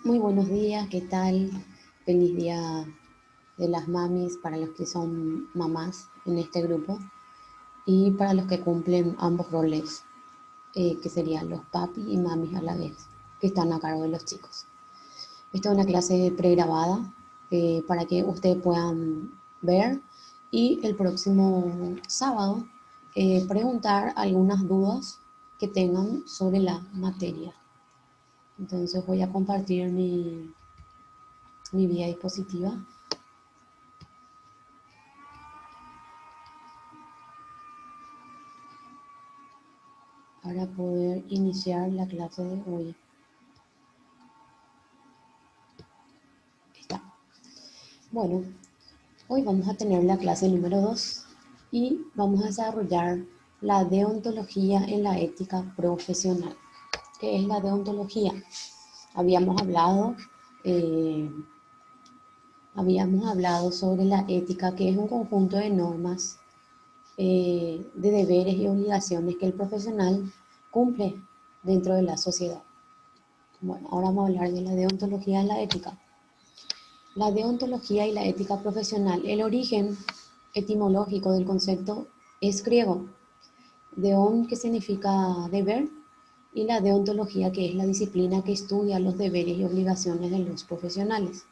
Muy buenos días, ¿qué tal? Feliz día de las mamis para los que son mamás en este grupo y para los que cumplen ambos roles, que serían los papi y mamis a la vez, que están a cargo de los chicos. Esta es una clase pregrabada para que ustedes puedan ver y el próximo sábado preguntar algunas dudas que tengan sobre la materia. Entonces voy a compartir mi vía dispositiva para poder iniciar la clase de hoy. Está. Bueno, hoy vamos a tener la clase número 2 y vamos a desarrollar la deontología en la ética profesional. ¿Qué es la deontología? Habíamos hablado, eh, habíamos hablado sobre la ética, que es un conjunto de normas, de deberes y obligaciones que el profesional cumple dentro de la sociedad. Bueno, ahora vamos a hablar de la deontología en la ética. La deontología y la ética profesional. El origen etimológico del concepto es griego. Deon, que significa deber, y la deontología, que es la disciplina que estudia los deberes y obligaciones de los profesionales.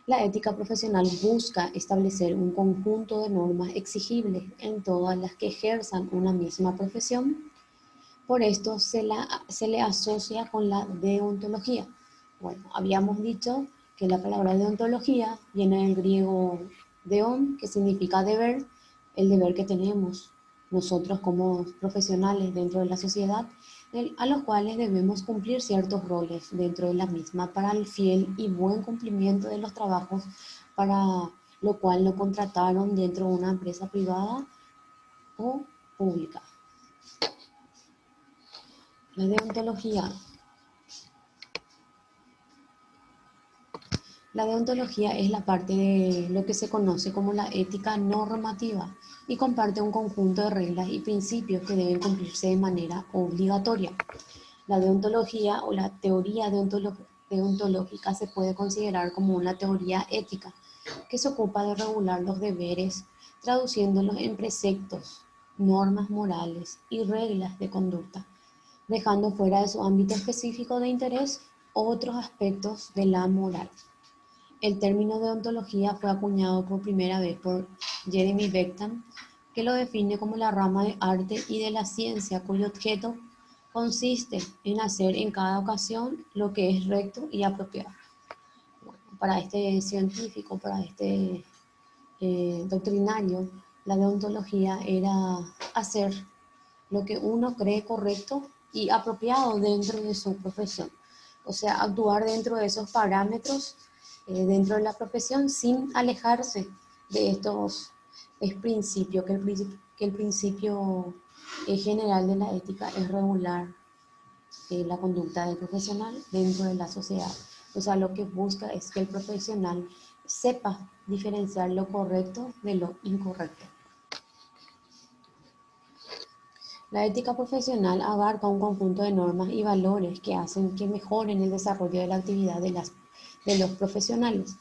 La ética profesional busca establecer un conjunto de normas exigibles en todas las que ejerzan una misma profesión. Por esto se le asocia con la deontología. Bueno, habíamos dicho que la palabra deontología viene del griego deon, que significa deber, el deber que tenemos nosotros como profesionales dentro de la sociedad, a los cuales debemos cumplir ciertos roles dentro de la misma para el fiel y buen cumplimiento de los trabajos para lo cual lo contrataron dentro de una empresa privada o pública. La deontología. La deontología es la parte de lo que se conoce como la ética normativa y comparte un conjunto de reglas y principios que deben cumplirse de manera obligatoria. La deontología o la teoría deontológica se puede considerar como una teoría ética que se ocupa de regular los deberes, traduciéndolos en preceptos, normas morales y reglas de conducta, dejando fuera de su ámbito específico de interés otros aspectos de la moral. El término deontología fue acuñado por primera vez por Jeremy Bentham, que lo define como la rama de arte y de la ciencia cuyo objeto consiste en hacer en cada ocasión lo que es recto y apropiado. Bueno, para este científico, para este doctrinario, la deontología era hacer lo que uno cree correcto y apropiado dentro de su profesión. O sea, actuar dentro de esos parámetros, dentro de la profesión, sin alejarse de estos principios, que el principio general de la ética es regular la conducta del profesional dentro de la sociedad. O sea, lo que busca es que el profesional sepa diferenciar lo correcto de lo incorrecto. La ética profesional abarca un conjunto de normas y valores que hacen que mejoren el desarrollo de la actividad de los profesionales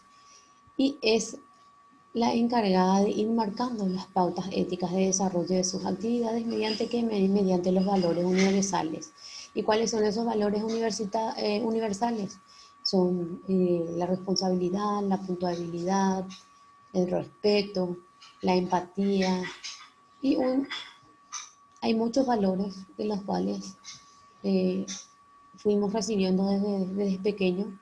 y es la encargada de ir marcando las pautas éticas de desarrollo de sus actividades mediante los valores universales. ¿Y cuáles son esos valores universales? Son la responsabilidad, la puntualidad, el respeto, la empatía y hay muchos valores de los cuales eh, fuimos recibiendo desde pequeño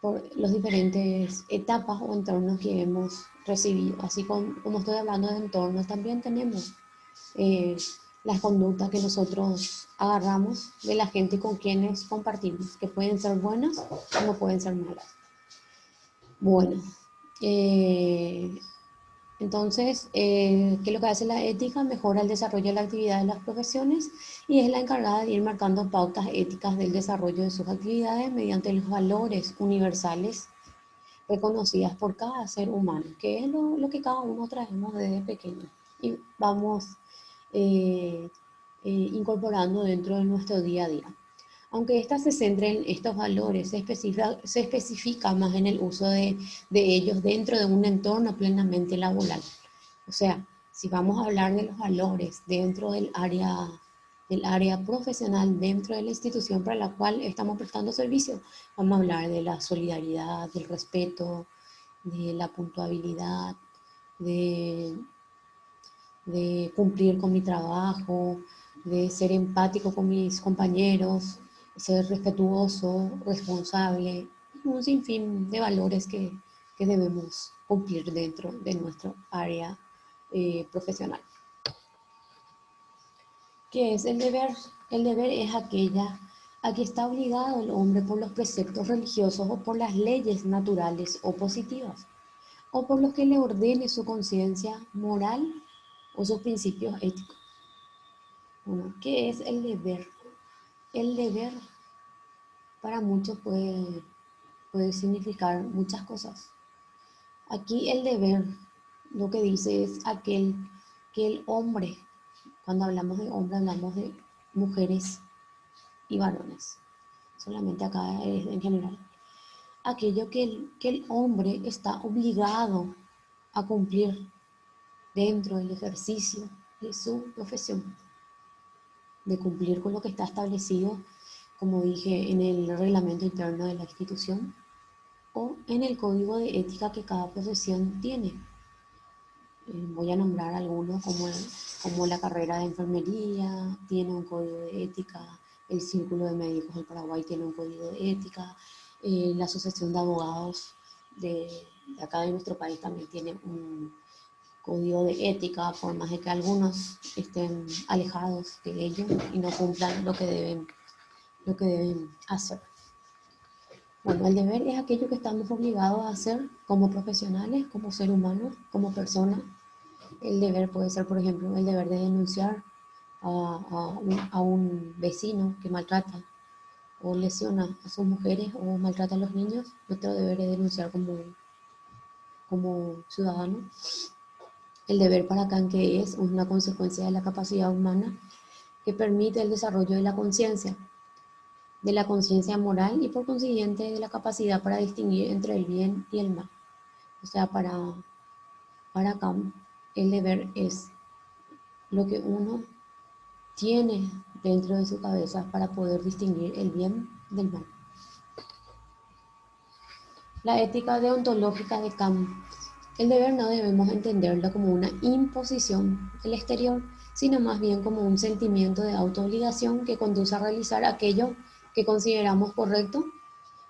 por las diferentes etapas o entornos que hemos recibido. Así como estoy hablando de entornos, también tenemos eh, las conductas que nosotros agarramos de la gente con quienes compartimos, que pueden ser buenas como pueden ser malas. Bueno, eh, entonces, ¿qué es lo que hace la ética? Mejora el desarrollo de la actividad de las profesiones y es la encargada de ir marcando pautas éticas del desarrollo de sus actividades mediante los valores universales reconocidas por cada ser humano, que es lo que cada uno traemos desde pequeño y vamos eh, incorporando dentro de nuestro día a día. Aunque ésta se centre en estos valores, se especifica más en el uso de ellos dentro de un entorno plenamente laboral. O sea, si vamos a hablar de los valores dentro del área profesional, dentro de la institución para la cual estamos prestando servicio, vamos a hablar de la solidaridad, del respeto, de la puntualidad, de, de cumplir con mi trabajo, de ser empático con mis compañeros, ser respetuoso, responsable, un sinfín de valores que debemos cumplir dentro de nuestro área profesional. ¿Qué es el deber? El deber es aquella a que está obligado el hombre por los preceptos religiosos o por las leyes naturales o positivas, o por los que le ordene su conciencia moral o sus principios éticos. Bueno, ¿qué es el deber? El deber para muchos puede significar muchas cosas. Aquí el deber lo que dice es aquel que el hombre, cuando hablamos de hombre hablamos de mujeres y varones, solamente acá es en general, aquello que el hombre está obligado a cumplir dentro del ejercicio de su profesión, de cumplir con lo que está establecido, como dije, en el reglamento interno de la institución o en el código de ética que cada profesión tiene. Voy a nombrar algunos como la carrera de enfermería tiene un código de ética, el Círculo de Médicos del Paraguay tiene un código de ética, la Asociación de Abogados de acá de nuestro país también tiene un código de ética, por más de que algunos estén alejados de ello y no cumplan lo que deben hacer. Bueno, el deber es aquello que estamos obligados a hacer como profesionales, como ser humanos, como personas. El deber puede ser, por ejemplo, el deber de denunciar a un vecino que maltrata o lesiona a sus mujeres o maltrata a los niños. Nuestro deber es denunciar como ciudadano. El deber para Kant, que es una consecuencia de la capacidad humana que permite el desarrollo de la conciencia moral y por consiguiente de la capacidad para distinguir entre el bien y el mal. O sea, para Kant, el deber es lo que uno tiene dentro de su cabeza para poder distinguir el bien del mal. La ética deontológica de Kant. El deber no debemos entenderlo como una imposición del exterior, sino más bien como un sentimiento de autoobligación que conduce a realizar aquello que consideramos correcto,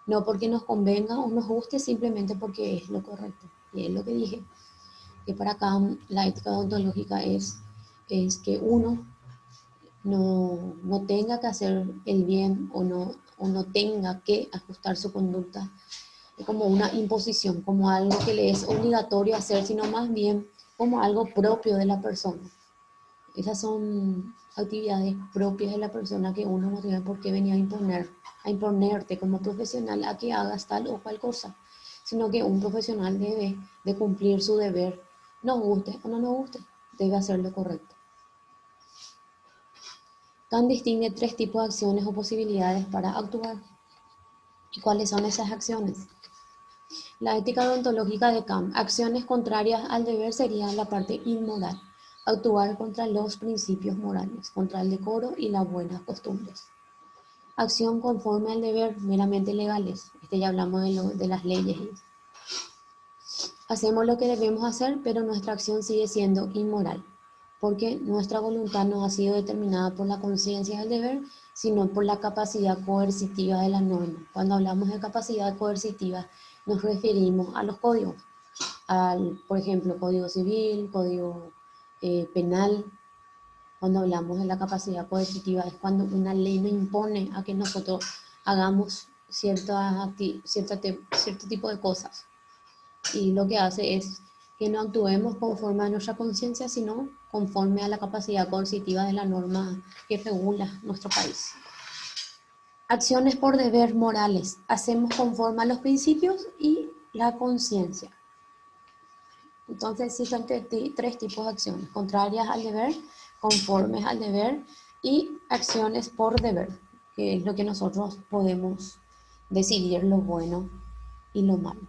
no porque nos convenga o nos guste, simplemente porque es lo correcto. Y es lo que dije, que para Kant la ética deontológica es que uno no tenga que hacer el bien o no tenga que ajustar su conducta como una imposición, como algo que le es obligatorio hacer, sino más bien como algo propio de la persona. Esas son actividades propias de la persona que uno no tiene por qué venir a imponerte como profesional a que hagas tal o cual cosa, sino que un profesional debe de cumplir su deber, nos guste o no nos guste, debe hacer lo correcto. Kant distingue tres tipos de acciones o posibilidades para actuar. ¿Y cuáles son esas acciones? La ética deontológica de Kant. Acciones contrarias al deber sería la parte inmoral. Actuar contra los principios morales, contra el decoro y las buenas costumbres. Acción conforme al deber, meramente legales. Ya hablamos de las leyes. Hacemos lo que debemos hacer, pero nuestra acción sigue siendo inmoral, porque nuestra voluntad no ha sido determinada por la conciencia del deber, sino por la capacidad coercitiva de la norma. Cuando hablamos de capacidad coercitiva, nos referimos a los códigos, por ejemplo, código civil, código penal. Cuando hablamos de la capacidad coercitiva es cuando una ley nos impone a que nosotros hagamos cierto tipo de cosas. Y lo que hace es que no actuemos conforme a nuestra conciencia, sino conforme a la capacidad coercitiva de la norma que regula nuestro país. Acciones por deber morales. Hacemos conforme a los principios y la conciencia. Entonces existen tres tipos de acciones: contrarias al deber, conformes al deber y acciones por deber. que es lo que nosotros podemos decidir lo bueno y lo malo.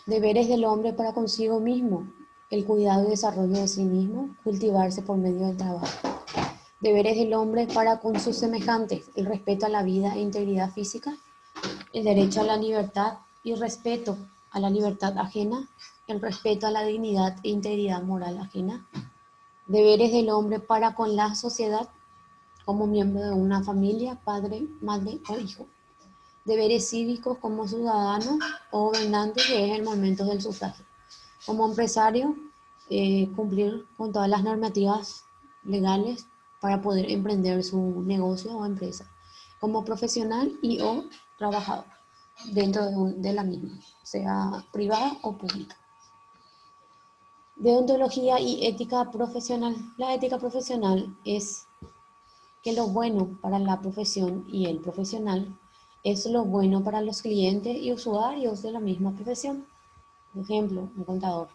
Deberes del hombre para consigo mismo, el cuidado y desarrollo de sí mismo, cultivarse por medio del trabajo. Deberes del hombre para con sus semejantes, el respeto a la vida e integridad física, el derecho a la libertad y respeto a la libertad ajena, el respeto a la dignidad e integridad moral ajena. Deberes del hombre para con la sociedad como miembro de una familia, padre, madre o hijo. Deberes cívicos como ciudadano o gobernante, que es el momento del sufragio. Como empresario, cumplir con todas las normativas legales para poder emprender su negocio o empresa. Como profesional y o trabajador dentro de la misma, sea privada o pública. Deontología y ética profesional. La ética profesional es que lo bueno para la profesión y el profesional es lo bueno para los clientes y usuarios de la misma profesión. Por ejemplo, un contador.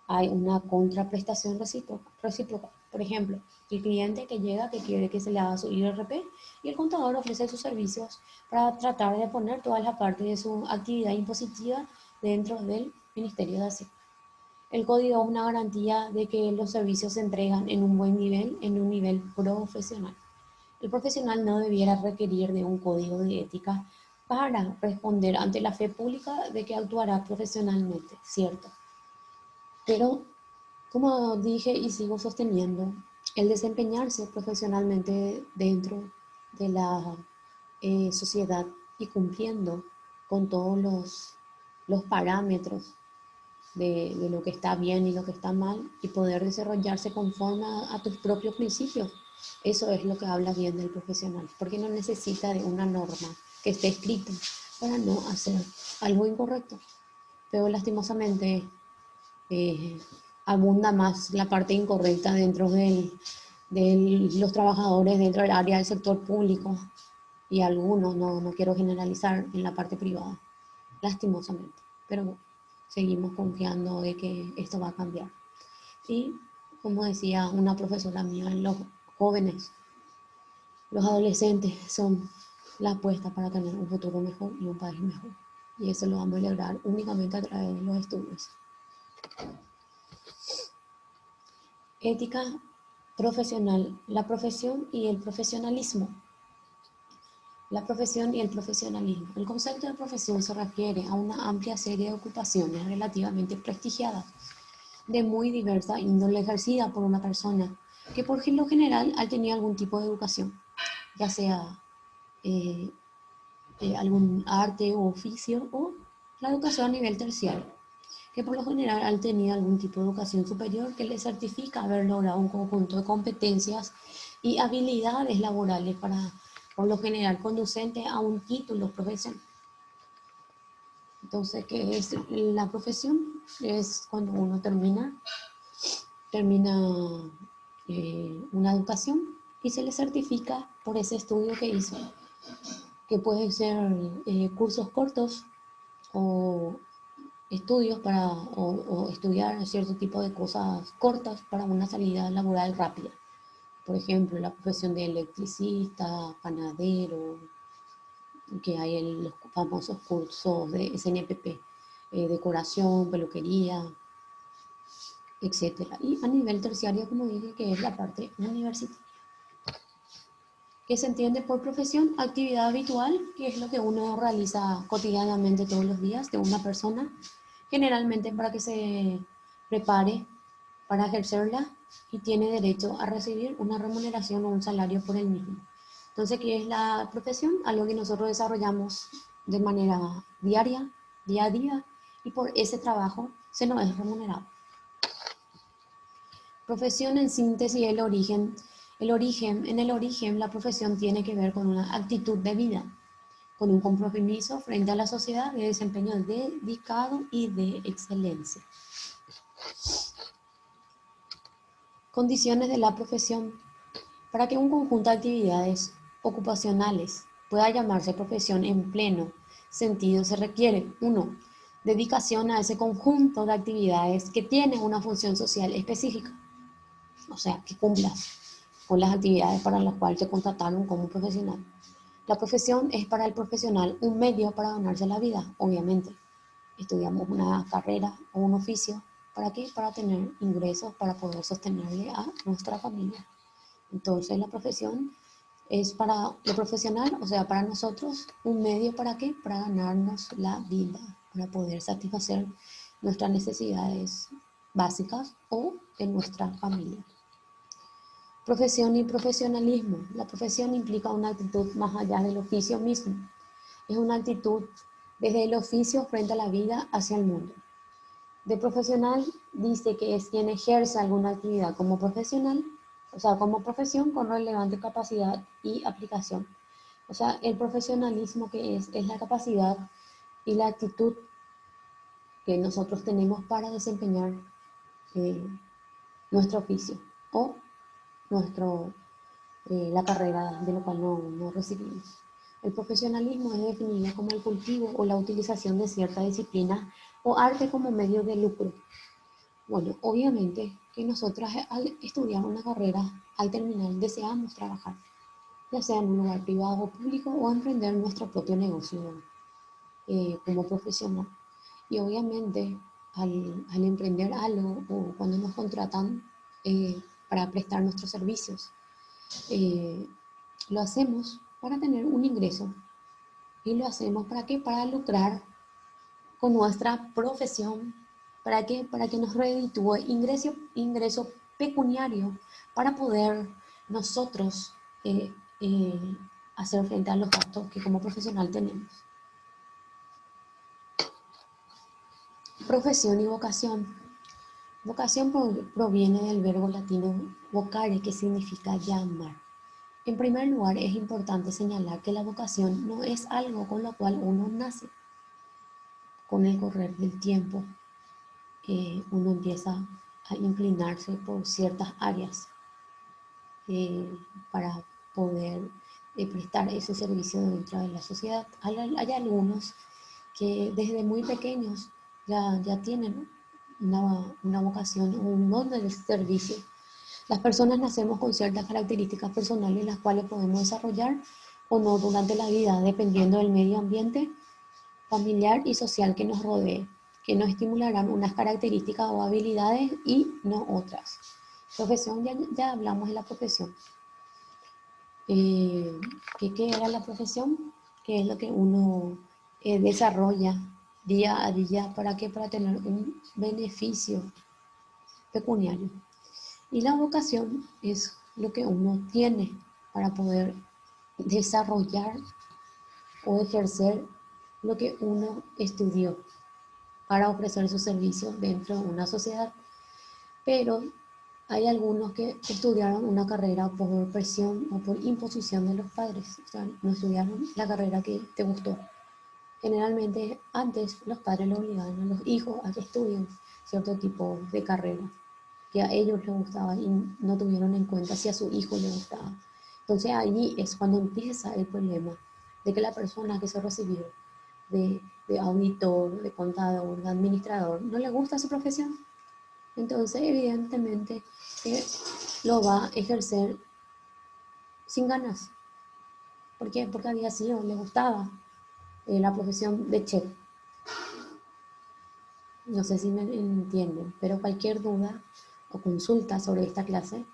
Hay una contraprestación recíproca. Por ejemplo, el cliente que llega que quiere que se le haga su IRP y el contador ofrece sus servicios para tratar de poner toda la parte de su actividad impositiva dentro del Ministerio de Hacienda. El código es una garantía de que los servicios se entregan en un buen nivel, en un nivel profesional. El profesional no debiera requerir de un código de ética para responder ante la fe pública de que actuará profesionalmente, ¿cierto? Pero, como dije y sigo sosteniendo, el desempeñarse profesionalmente dentro de la sociedad y cumpliendo con todos los parámetros de lo que está bien y lo que está mal y poder desarrollarse conforme a tus propios principios. Eso es lo que habla bien del profesional, porque no necesita de una norma que esté escrita para no hacer algo incorrecto. Pero lastimosamente eh, abunda más la parte incorrecta dentro de los trabajadores dentro del área del sector público y algunos, no quiero generalizar, en la parte privada, lastimosamente. Pero bueno, seguimos confiando de que esto va a cambiar. Y como decía una profesora mía, los jóvenes, los adolescentes son la apuesta para tener un futuro mejor y un país mejor. Y eso lo vamos a lograr únicamente a través de los estudios. Ética profesional, la profesión y el profesionalismo. La profesión y el profesionalismo. El concepto de profesión se refiere a una amplia serie de ocupaciones relativamente prestigiadas, de muy diversa índole ejercida por una persona que por lo general ha tenido algún tipo de educación, ya sea eh, algún arte o oficio o la educación a nivel terciario, que por lo general han tenido algún tipo de educación superior que les certifica haber logrado un conjunto de competencias y habilidades laborales para, por lo general, conducente a un título profesional. Entonces, ¿qué es la profesión? Es cuando uno termina una educación y se le certifica por ese estudio que hizo, que pueden ser cursos cortos o estudios o estudiar cierto tipo de cosas cortas para una salida laboral rápida. Por ejemplo, la profesión de electricista, panadero, que hay los famosos cursos de SNPP, decoración, peluquería, etcétera. Y a nivel terciario, como dije, que es la parte universitaria, que se entiende por profesión, actividad habitual, que es lo que uno realiza cotidianamente todos los días de una persona, generalmente para que se prepare para ejercerla y tiene derecho a recibir una remuneración o un salario por el mismo. Entonces, ¿qué es la profesión? Algo que nosotros desarrollamos de manera diaria, día a día, y por ese trabajo se nos es remunerado. Profesión en síntesis, el origen. En el origen, la profesión tiene que ver con una actitud de vida, con un compromiso frente a la sociedad de desempeño dedicado y de excelencia. Condiciones de la profesión. Para que un conjunto de actividades ocupacionales pueda llamarse profesión en pleno sentido, se requiere, 1, dedicación a ese conjunto de actividades que tiene una función social específica, o sea, que cumplas o las actividades para las cuales te contrataron como profesional. La profesión es para el profesional un medio para ganarse la vida, obviamente. Estudiamos una carrera o un oficio. ¿Para qué? Para tener ingresos, para poder sostenerle a nuestra familia. Entonces la profesión es para lo profesional, o sea, para nosotros, un medio para qué? Para ganarnos la vida, para poder satisfacer nuestras necesidades básicas o en nuestra familia. Profesión y profesionalismo. La profesión implica una actitud más allá del oficio mismo. Es una actitud desde el oficio frente a la vida hacia el mundo. De profesional dice que es quien ejerce alguna actividad como profesional, o sea, como profesión con relevante capacidad y aplicación. O sea, el profesionalismo que es la capacidad y la actitud que nosotros tenemos para desempeñar eh, nuestro oficio o nuestro, la carrera de lo cual no recibimos. El profesionalismo es definido como el cultivo o la utilización de cierta disciplina o arte como medio de lucro. Bueno, obviamente que nosotras al estudiar una carrera, al terminar, deseamos trabajar, ya sea en un lugar privado o público o emprender nuestro propio negocio como profesional. Y obviamente al emprender algo o cuando nos contratan para prestar nuestros servicios, eh, lo hacemos para tener un ingreso. ¿Y lo hacemos para qué? Para lucrar con nuestra profesión. ¿Para qué? Para que nos reditúe ingreso pecuniario para poder nosotros eh, eh, hacer frente a los gastos que como profesional tenemos. Profesión y vocación. Vocación proviene del verbo latino vocare, que significa llamar. En primer lugar, es importante señalar que la vocación no es algo con lo cual uno nace. Con el correr del tiempo, uno empieza a inclinarse por ciertas áreas eh, para poder prestar ese servicio dentro de la sociedad. Hay algunos que desde muy pequeños ya tienen una vocación, un don del servicio. Las personas nacemos con ciertas características personales las cuales podemos desarrollar o no durante la vida, dependiendo del medio ambiente familiar y social que nos rodee, que nos estimularán unas características o habilidades y no otras. Profesión, ya hablamos de la profesión. ¿Qué era la profesión? ¿Qué es lo que uno desarrolla día a día para qué? Para tener un beneficio pecuniario. Y la vocación es lo que uno tiene para poder desarrollar o ejercer lo que uno estudió para ofrecer sus servicios dentro de una sociedad. Pero hay algunos que estudiaron una carrera por presión o por imposición de los padres, o sea, no estudiaron la carrera que te gustó. Generalmente antes los padres le obligaban a los hijos a que estudien cierto tipo de carrera que a ellos les gustaba y no tuvieron en cuenta si a su hijo le gustaba. Entonces ahí es cuando empieza el problema de que la persona que se recibió de auditor, de contador, de administrador, no le gusta su profesión. Entonces evidentemente que lo va a ejercer sin ganas. ¿Por qué? Porque había sido, le gustaba la profesión de chef. No sé si me entienden, pero cualquier duda o consulta sobre esta clase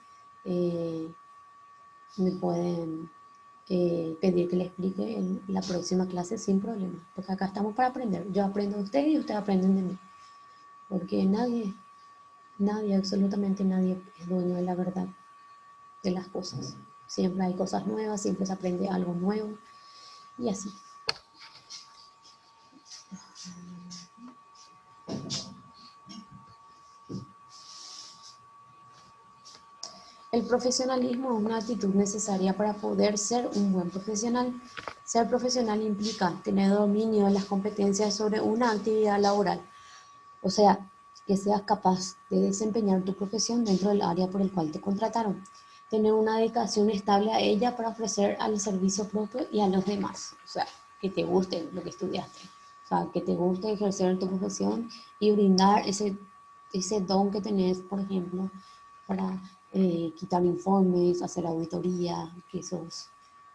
eh, me pueden pedir que le explique en la próxima clase sin problema, porque acá estamos para aprender. Yo aprendo de ustedes y ustedes aprenden de mí, porque nadie, absolutamente nadie es dueño de la verdad de las cosas. Siempre hay cosas nuevas, siempre se aprende algo nuevo y así. El profesionalismo es una actitud necesaria para poder ser un buen profesional. Ser profesional implica tener dominio de las competencias sobre una actividad laboral, o sea, que seas capaz de desempeñar tu profesión dentro del área por el cual te contrataron. Tener una dedicación estable a ella para ofrecer al servicio propio y a los demás. O sea, que te guste lo que estudiaste. O sea, que te guste ejercer tu profesión y brindar ese don que tenés, por ejemplo, para quitar informes, hacer auditoría, que sos,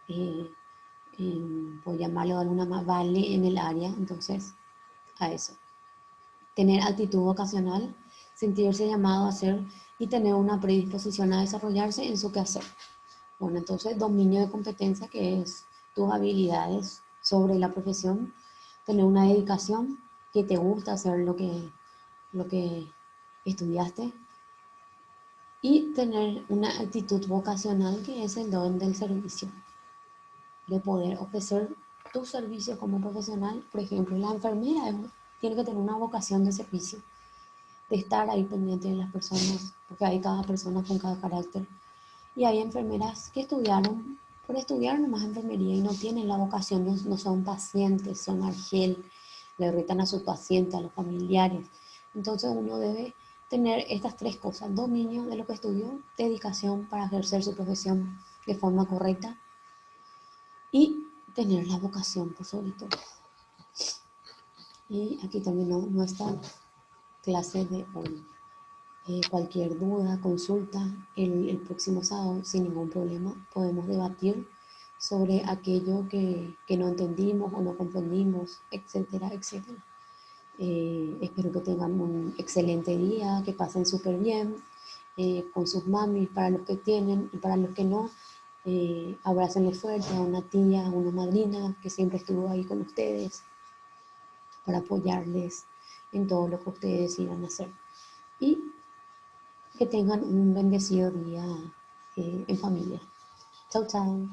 eh, por llamarlo de alguna manera, vale en el área. Entonces, a eso. Tener actitud vocacional, sentirse llamado a hacer y tener una predisposición a desarrollarse en su quehacer. Bueno, entonces dominio de competencia, que es tus habilidades sobre la profesión, tener una dedicación, que te gusta hacer lo que estudiaste, y tener una actitud vocacional, que es el don del servicio, de poder ofrecer tu servicio como profesional. Por ejemplo, la enfermera tiene que tener una vocación de servicio, de estar ahí pendiente de las personas, porque hay cada persona con cada carácter. Y hay enfermeras que estudiaron por estudiar nomás enfermería y no tienen la vocación, no son pacientes, son argel, le irritan a sus pacientes, a los familiares. Entonces uno debe tener estas tres cosas: dominio de lo que estudió, dedicación para ejercer su profesión de forma correcta y tener la vocación por sobre todo. Y aquí terminó nuestra clase de hoy. Cualquier duda, consulta, el próximo sábado, sin ningún problema, podemos debatir sobre aquello que no entendimos o no comprendimos, etcétera, etcétera. Espero que tengan un excelente día, que pasen súper bien con sus mamis, para los que tienen, y para los que no, abrácenle fuerte a una tía, a una madrina que siempre estuvo ahí con ustedes para apoyarles en todo lo que ustedes iban a hacer. Y que tengan un bendecido día en familia. Chao, chao.